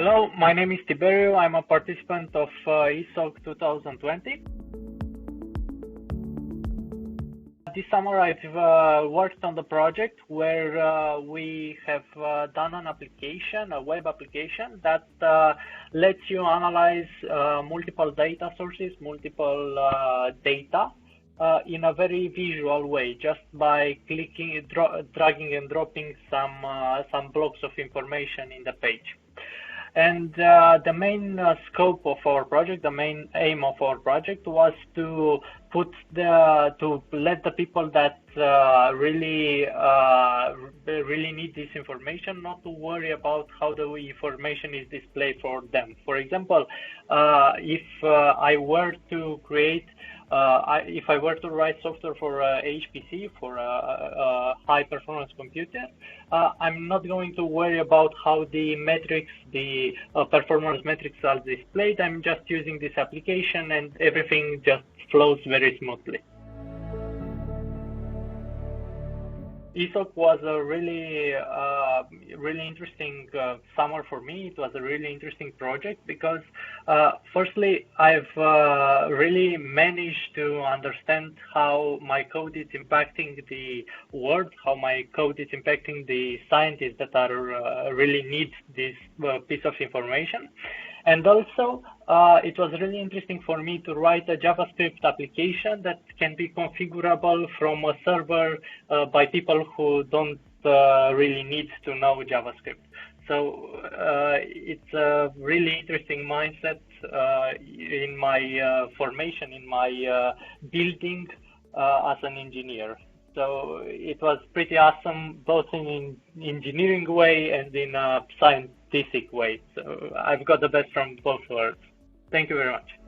Hello, my name is Tiberio. I'm a participant of ESoWC 2020. This summer I've worked on the project where we have done an application, a web application that lets you analyze multiple data sources, multiple data in a very visual way, just by clicking, dragging and dropping some blocks of information in the page. And the main scope of our project, the main aim of our project was to let the people that really need this information not to worry about how the information is displayed for them. For example, if I were to create if I were to write software for HPC, for a high-performance computer, I'm not going to worry about how the metrics, the performance metrics are displayed. I'm just using this application and everything just flows very smoothly. ESoWC was a really interesting summer for me. It was a really interesting project because, firstly, I've really managed to understand how my code is impacting the world, how my code is impacting the scientists that are really need this piece of information. And also, it was really interesting for me to write a JavaScript application that can be configurable from a server by people who don't really need to know JavaScript. So it's a really interesting mindset in my formation, in my building as an engineer. So it was pretty awesome, both in an engineering way and in a scientific way. So I've got the best from both worlds. Thank you very much.